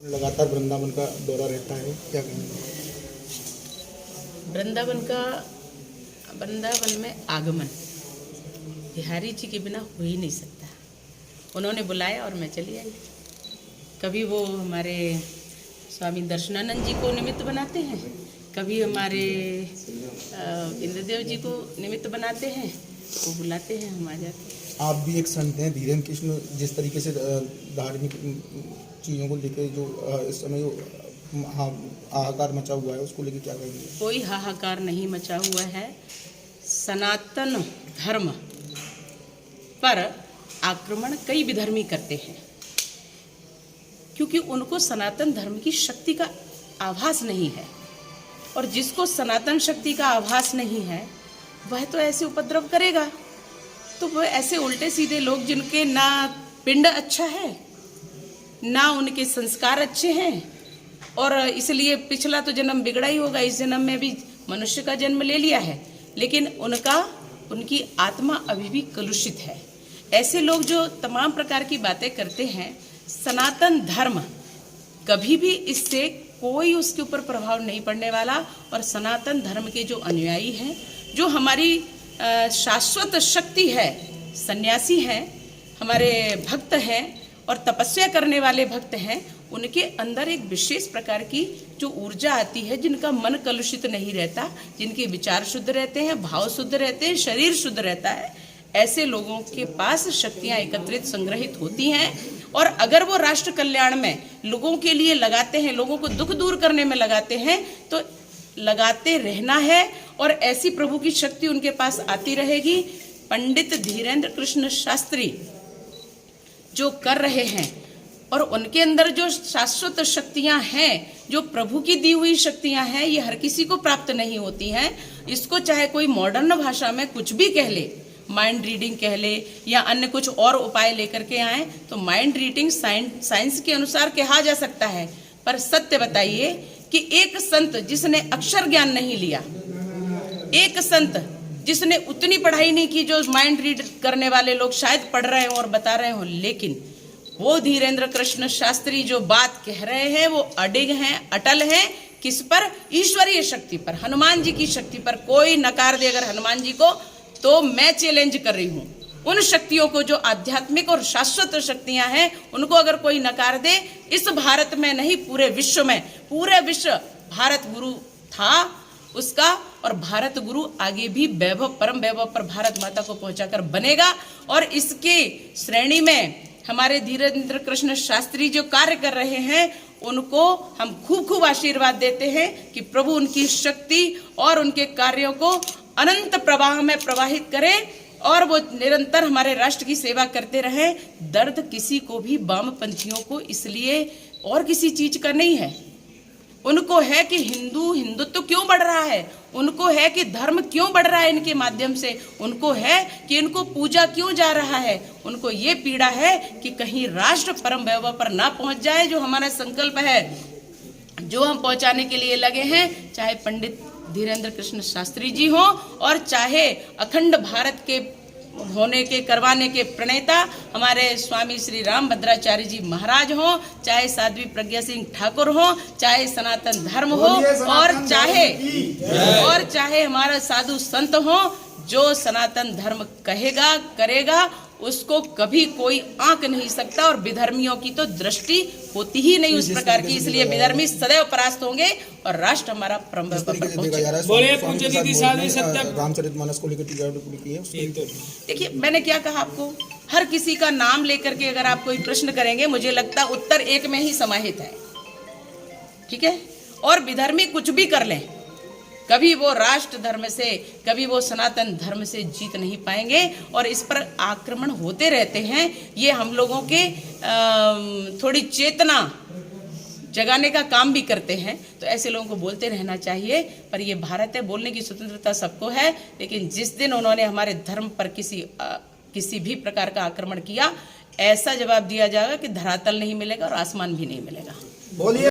लगातार वृंदावन का दौरा रहता है, क्या कहेंगे? वृंदावन में आगमन बिहारी जी के बिना हो ही नहीं सकता। उन्होंने बुलाया और मैं चली आई। कभी वो हमारे स्वामी दर्शनानंद जी को निमित्त बनाते हैं, कभी हमारे इंद्रदेव जी को निमित्त बनाते हैं, वो बुलाते हैं, हम आ जाते हैं। आप भी एक संत हैं, धीरेन्द्र कृष्ण। जिस तरीके से धार्मिक चीज़ों को लेकर जो इस समय हाहाकार मचा हुआ है, उसको लेकर क्या कहेंगे? कोई हाहाकार नहीं मचा हुआ है। सनातन धर्म पर आक्रमण कई विधर्मी करते हैं, क्योंकि उनको सनातन धर्म की शक्ति का आभास नहीं है। और जिसको सनातन शक्ति का आभास नहीं है, वह तो ऐसे उपद्रव करेगा। तो वह ऐसे उल्टे सीधे लोग, जिनके ना पिंड अच्छा है, ना उनके संस्कार अच्छे हैं, और इसलिए पिछला तो जन्म बिगड़ा ही होगा, इस जन्म में भी मनुष्य का जन्म ले लिया है, लेकिन उनकी आत्मा अभी भी कलुषित है। ऐसे लोग जो तमाम प्रकार की बातें करते हैं, सनातन धर्म कभी भी इससे कोई उसके ऊपर प्रभाव नहीं पड़ने वाला। और सनातन धर्म के जो अनुयायी हैं, जो हमारी शाश्वत शक्ति है, सन्यासी हैं, हमारे भक्त हैं और तपस्या करने वाले भक्त हैं, उनके अंदर एक विशेष प्रकार की जो ऊर्जा आती है, जिनका मन कलुषित नहीं रहता, जिनके विचार शुद्ध रहते हैं, भाव शुद्ध रहते हैं, शरीर शुद्ध रहता है, ऐसे लोगों के पास शक्तियां एकत्रित संग्रहित होती हैं। और अगर वो राष्ट्र कल्याण में लोगों के लिए लगाते हैं, लोगों को दुख दूर करने में लगाते हैं, तो लगाते रहना है और ऐसी प्रभु की शक्ति उनके पास आती रहेगी। पंडित धीरेन्द्र कृष्ण शास्त्री जो कर रहे हैं, और उनके अंदर जो शाश्वत शक्तियां हैं, जो प्रभु की दी हुई शक्तियां हैं, ये हर किसी को प्राप्त नहीं होती हैं। इसको चाहे कोई मॉडर्न भाषा में कुछ भी कह ले, माइंड रीडिंग कह ले या अन्य कुछ और उपाय लेकर के आए, तो माइंड रीडिंग साइंस के अनुसार कहा जा सकता है। पर सत्य बताइए कि एक संत जिसने अक्षर ज्ञान नहीं लिया, एक संत जिसने उतनी पढ़ाई नहीं की जो माइंड रीड करने वाले लोग शायद पढ़ रहे हो और बता रहे हो, लेकिन वो धीरेन्द्र कृष्ण शास्त्री जो बात कह रहे हैं, वो अडिग हैं, अटल हैं। किस पर? ईश्वरीय शक्ति पर, हनुमान जी की शक्ति पर। कोई नकार दे अगर हनुमान जी को, तो मैं चैलेंज कर रही हूँ उन शक्तियों को, जो आध्यात्मिक और शाश्वत शक्तियां हैं, उनको अगर कोई नकार दे, इस भारत में नहीं पूरे विश्व में, पूरे विश्व भारत गुरु था उसका, और भारत गुरु आगे भी वैभव, परम वैभव पर भारत माता को पहुंचाकर बनेगा। और इसके श्रेणी में हमारे धीरेन्द्र कृष्ण शास्त्री जो कार्य कर रहे हैं, उनको हम खूब खूब आशीर्वाद देते हैं कि प्रभु उनकी शक्ति और उनके कार्यों को अनंत प्रवाह में प्रवाहित करें, और वो निरंतर हमारे राष्ट्र की सेवा करते रहें। दर्द किसी को भी, वामपंथियों को इसलिए और किसी चीज का नहीं है। उनको है कि हिंदुत्व क्यों बढ़ रहा है, उनको है कि धर्म क्यों बढ़ रहा है इनके माध्यम से, उनको है कि इनको पूजा क्यों जा रहा है। उनको ये पीड़ा है कि कहीं राष्ट्र परम वैभव पर ना पहुंच जाए, जो हमारा संकल्प है, जो हम पहुंचाने के लिए लगे हैं। चाहे पंडित धीरेन्द्र कृष्ण शास्त्री जी हो, और चाहे अखंड भारत के होने के करवाने के प्रणेता हमारे स्वामी श्री राम भद्राचार्य जी महाराज हो, चाहे साध्वी प्रज्ञा सिंह ठाकुर हो, चाहे सनातन धर्म हो, और चाहे हमारा साधु संत हो, जो सनातन धर्म कहेगा करेगा, उसको कभी कोई आंक नहीं सकता। और विधर्मियों की तो दृष्टि होती ही नहीं उस प्रकार की, इसलिए विधर्मी सदैव परास्त होंगे और राष्ट्र हमारा परम पर पहुंचेगा। रामचरितमानस को लेकर टिप्पणी की है। देखिए, मैंने क्या कहा आपको, हर किसी का नाम लेकर के अगर आप कोई प्रश्न करेंगे, मुझे लगता है उत्तर एक में ही समाहित है। ठीक है? और विधर्मी कुछ भी कर लें, कभी वो राष्ट्र धर्म से, कभी वो सनातन धर्म से जीत नहीं पाएंगे। और इस पर आक्रमण होते रहते हैं। ये हम लोगों के थोड़ी चेतना जगाने का काम भी करते हैं। तो ऐसे लोगों को बोलते रहना चाहिए। पर ये भारत है, बोलने की स्वतंत्रता सबको है, लेकिन जिस दिन उन्होंने हमारे धर्म पर किसी भी प्रकार का आक्रमण किया, ऐसा जवाब दिया जाएगा कि धरातल नहीं मिलेगा और आसमान भी नहीं मिलेगा। बोलिए।